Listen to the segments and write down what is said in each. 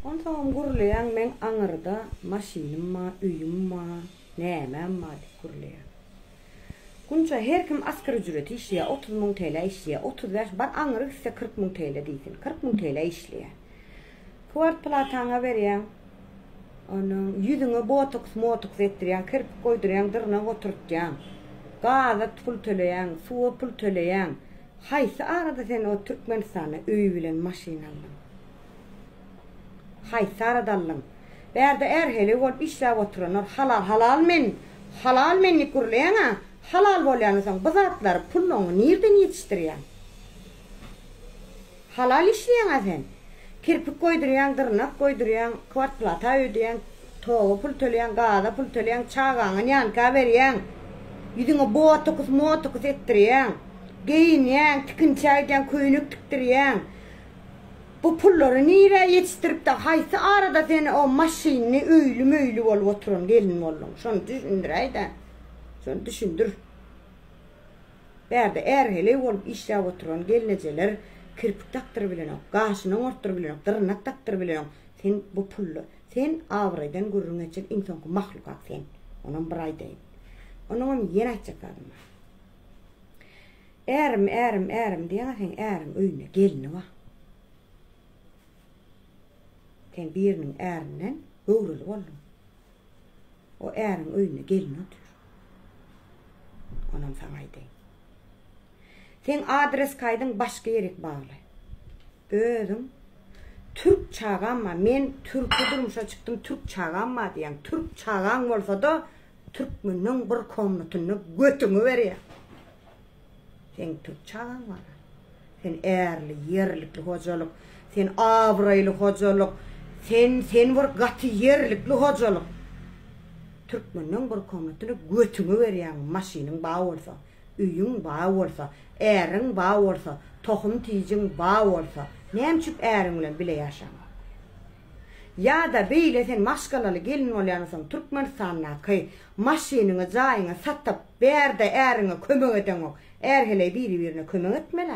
Ondan gurlayan men anırda maşinim ma, üyüm ma, nemem ma gurlayan. Kunca her kim asgari ücreti işliye 30.000 TL işliye 30 yaş bar anırı ise 40.000 TL deysin 40.000 TL işliye. Kvart platana veriyen onun yüzüne botoks ettiriyen kirpik koyduruyan dırnak oturtyan gazet pul töleyen suya pul töleyen haysi arada sen o Türkmenistan'a öy bilen maşinalım haysi aradalım berde erheli olup işler oturanlar halal menlik kurlayan ha halal bolyanısan bazatlar pullonu nereden yetiştiriyen halal işleyen ha sen kirpik koyduruyan, dırnak koyduruyan, kvart plata ödeyen, toğu pul töleyen, gada pul töleyen, çağağın yanka veriyen, yüzüne botokus ettiriyen, giyinyen, tıkınçaydan kuyunuk tıktiriyen, bu pulları nire yetiştirip de haysi arada seni o maşinini öylü olup oturun, gelin olun. Şunu düşündür ayda, şunu düşündür. Berde erheli olup işe oturun, gelineceler, kirpik taktır bilen ok, gaşını ortur bilen ok, dırnak taktır bilen ok. Sen bu pullu, sen avraydan gurrun edecek insanku mahlukat sen. Onun biraydayın. Onun yen açacak adamı. Erim diyen sen erim öyne gelini var. Sen birinin erinden öğrülü oldun. O erim öyne gelini otur. Onun sana aydayın. Sen adres kaydın başka yerik bağlı. Özüm Türk çağanma, men Türk'ü durmuşa çıktım Türk çağanma diyen. Türk çağan olsa da Türkmen'in bir komnatını götünü veriyor. Sen Türk çağan var. Sen erli, yerlikli hocalık, sen avraylı hocalık, sen bir katı yerlikli hocalık. Türkmen'in bir komnatını götünü veriyor. Maşinin bağı olsa, üyün bağı olsa, erin bağı olsa, tohum tiyicin bağı olsa, nemçük erin bile yaşama. Ya da beyle sen maşkalalı gelin olayansan Türkmenistan'a kay maşinini zayını satıp berde erini kömün eden ok. Erhele birine kömün etmele.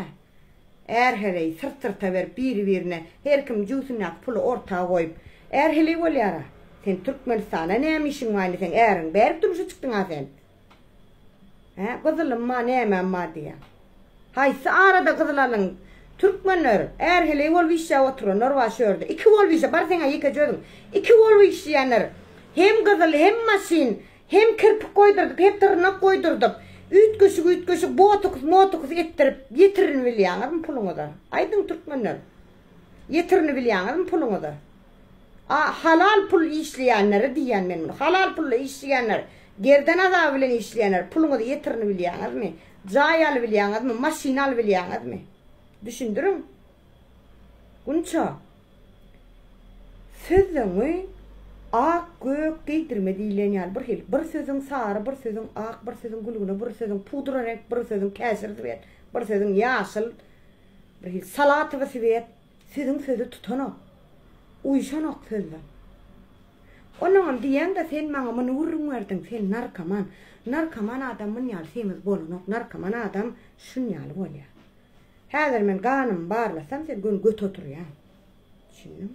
Erhele sırta ver birine her kim cüsüne pulu ortağa koyup erhele olayara. Sen Türkmenistan'a ne işin var sen erin berip duruşa çıktın ha sen. Kızılım ma nemem ma diye. Haysi arada kızılalın Türkmenler erhele ol işe oturunlar var şurada. İki ol işe bar sana yıkacağım. İki ol işleyenler hem kızıl hem maşin hem kirpik koydurduk hep tırnak koydurduk. Üt köşük botokus ettirip yetirini bilyanlar mı pulunu da. Aydın Türkmenler. Yetirini bilyanlar mı pulunu da. Halal pul işleyenleri diyen benim. Halal pulla işleyenler. Gerden azabı bilen işleyenler pulunu da yetirini bilyanlar mı? Cayalı bilyanlar mı? Maşinalı bilyanlar mı? Düşündürün. Kunça. Sözünü ak gök giydirmediyle yani bir sözün sarı, bir sözün ak, bir sözün gülgünü, bir sözün pudra renk, bir sözün kesir sivit, bir sözün yaşıl, bir salatı ve sivit. Sözün sözü tutanok. Uyuşanok sözü. Onun diyen de sen bana vurun verdin, sen narkaman. Narkaman adamın yal semiz bolunok, narkaman adam şun yal bol ya. Hazır men kanım barlasam sen gün göt otur ya. Şimdi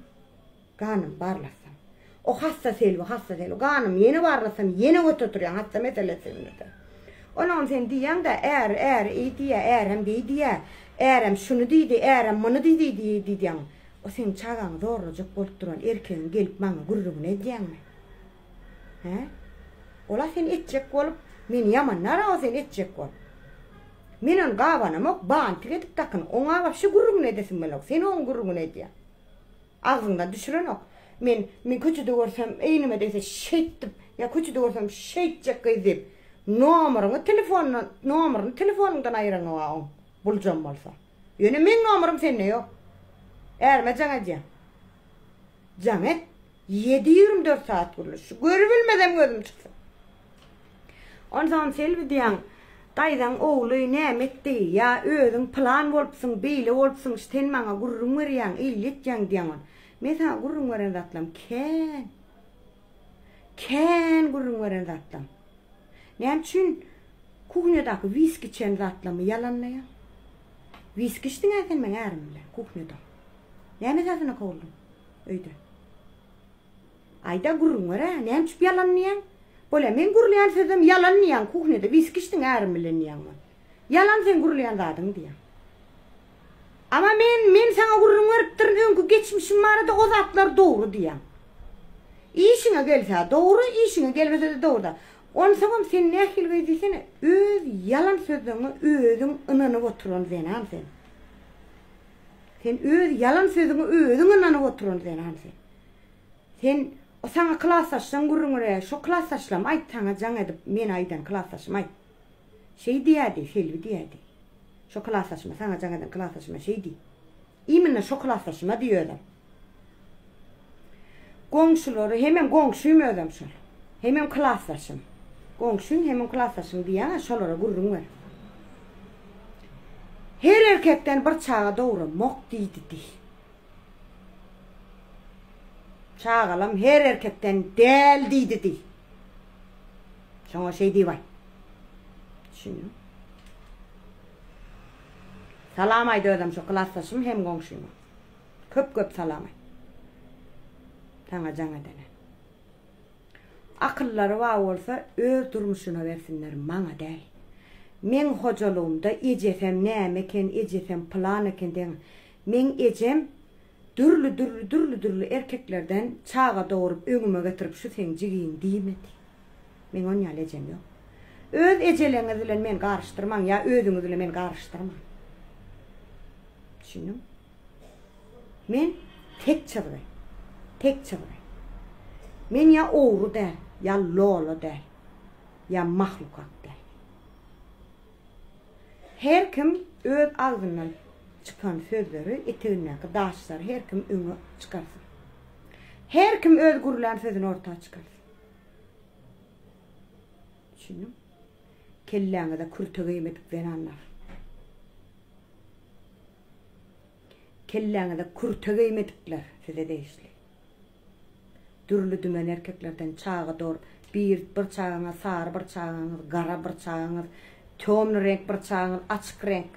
kanım barlasam. O hasta selvi. Kanım yeni barlasam yeni göt otur ya. Hasta meselesinde de. Onun sen diyen de iyi diye, hem değil diye. Hem şunu deydi, hem bunu deydi diyen. O sen çağın doğrucuk bolup duran erkeğin gelip bana gururunu ediyen mi? Ola sen etecek olup, men yamanlara o sen etecek olup. Menin gavanım ok, bağın tiretip takın, ona bak şu gururunu edesin ben ok, seni onun gururunu ediyen. Ağzından düşüren ok. Men küçüde görsem, eynime deyse şeyttip, ya küçüde görsem şeytcek gizip, numarını telefonundan ayıran o bulacağım olsa. Yani men numaram seninle yok. Erme can edeceğim. Can et. 7-24 saat kuruluş. Görübilmeden gözüm çıksın. Ondan sonra selvi diyen daydan oğlu nemet değil ya. Özün plan olpsun, beyle olpsun. Sen bana gururun veriyen, iyileteceksin diyen. Ben sana gururun veren zatlam. Ken gururun veren zatlam. Ne için kuhnyadaki viski içen zatlamı yalanlayan. Viski içtin sen ben erimle kuhnyada. Yani zaten oldum. Öyle. Ayda gurun var ha. Neyim çıp yalan niyen? Böyle men gurulayan sözüm yalan niyen? Kuhnede viskiştin ağrım bilen niyen var. Yalan sen gurulayan zadın diyen. Ama men sana gurun varıptırın önkü geçmişim var da o zatlar doğru diyen. İşine gelse doğru, işine gelmese de doğru da. Onu sabam sen ne akil veydiysen öz yalan sözünü özün ınanıp oturun zenan sen. Sen öz yalan sözünü özün ınanıp oturun zenan sen. Sen o sana klasaştan gurun oraya şu klasaşlam ayt sana can edip men aydan klasaşım ayt. Şey diyedi, Selvi diyedi. Şu klasaşma sana can edip klasaşma şey di. İminle şu klasaşma diyorlar. Komşuları hemen komşuyum ödem şol. Hemen klasaşım. Komşuyum hemen klasaşım diye şolara gurrun var. Her erkekten bir çağa doğru mok deydi di. Çağalam her erkekten del deydi di. Şuna şey diye var. Şimdi. Salamaydı ödem şu klasaşım hem komşuyum. Köp salamay. Sana can edene. Akılları var olsa öz durmuşuna versinler bana değil. Men hocaluğumda ecesem ne eken ecesem plan eken den. Men ecem dürlü erkeklerden çağa doğurup önüme getirip şu sen cigiyin diyemedi. Men onu ecem yok. Öz eceleriniz ile men karıştırmam ya özünüz ile men karıştırmam. Şimdi men tek çabay. Tek çabay. Men ya oğru der, ya lolo der, ya mahlukat der. Her kim öz ağzından çıkan sözleri, etiğine daşlar, her kim önü çıkarsın. Her kim öz gurulan sözünü ortaya çıkarsın. Şimdi kelleğine de kürtü kıymetiklerini anlar. Kelleğine de kürtü kıymetikler size değişli. Dürlü dümen erkeklerden çağa doğru bir çağına sarı, bir çağına kara, bir çağına tömlü renk, bir çağına açık renk.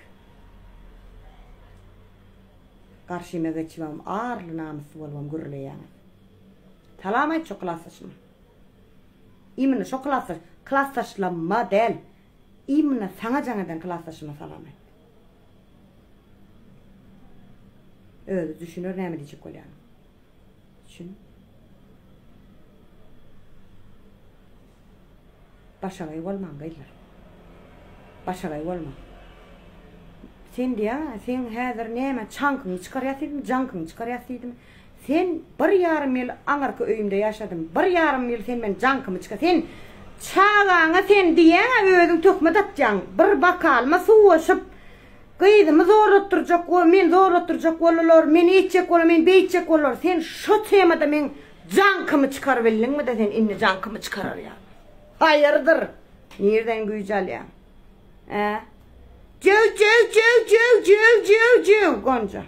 Karşıma geçmem, ağırlı namusu olmam gürleyene. Talamayı çok klasaşma. İmine çok klasaşlanma değil. İmine sana canadan klasaşma salamayı. Öyle düşünür ne mi diyecek ol yani. Düşün. Başarayı olman gaylar. Başarayı olman. Sen diye, sen hazır neyme çankını çıkarıyasıydın, cankını çıkarıyasıydın. Sen bir yarım yıl Anarka öyümde yaşadın. Bir yarım yıl sen ben cankımı çıkar. Sen çağağına sen diye özün tökme datacaksın. Bir bakalma suvaşıp kıydımı zorlattıracak o, men zorlattıracak olurlar, men içecek olur, men beyitecek olur. Sen şu temada men cankımı çıkarıbildin mi de sen inni cankımı çıkarır ya. Hayırdır? Nereden güzel ya? Cıv Gonca.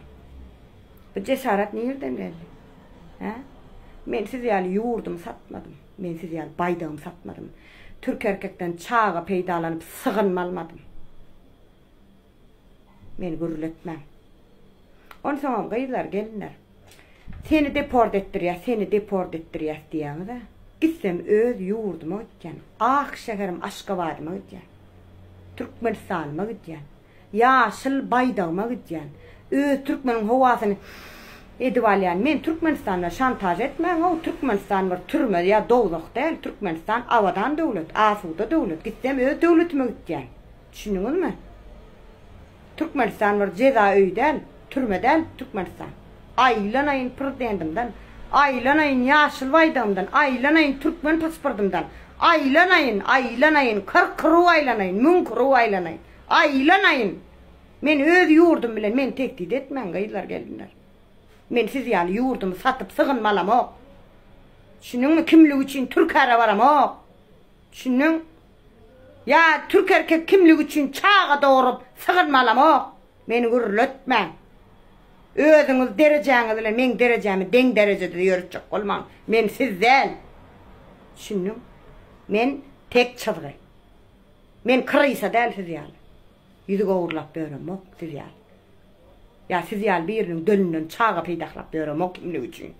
Bu cesaret nereden geldi? Men siz yani yoğurdum satmadım. Men siz yani baydağım satmadım. Türk erkekten çağa peydalanıp sığınmalmadım. Men gürületmem. Onu sonra kayılar gelinler. Seni deport ettiriyor diyemez de. Gitsem öz yoğurduma gideceğim. Ah şekerim Aşkabadıma gideceğim. Türkmenistan'ıma gideceğim. Yaşıl baydağıma gideceğim. Öz Türkmenin havasını edivalyan. Men Türkmenistan'la şantaj etmem. O Türkmenistan var türme ya doğuluk değil. Türkmenistan avadan devlet, asuda devlet. Gitsem öz devletime gideceğim. Düşündünüz mü? Türkmenistan var ceza öy değil, türme değil Türkmenistan. Aylanayın pırdendimden. Aylanayın yaşıl baydağımdan, aylanayın Türkmen pasportumdan, aylanayın, kırkırı aylanayın, münkırı aylanayın, aylanayın. Men öz yurdum bilen, men tehdit etmen gayılar gelinler. Men siz yani yurdumu satıp sığınmalam o. Şunun mu kimlik için Türk ara varam o. Şunun ya Türk erkek kimlik için çağa doğurup sığınmalam o. Meni gürletmen. Özünüz dereceniz ile men derecemi den derecede yürütecek olmam. Men sizden. Şunun men tek çizgi. Men kırıysa değil siz yani. Yüzü uğurlap börüm o siz yani. Ya siz yani birinin dönünden çağa peydaklap börüm o kimlik için.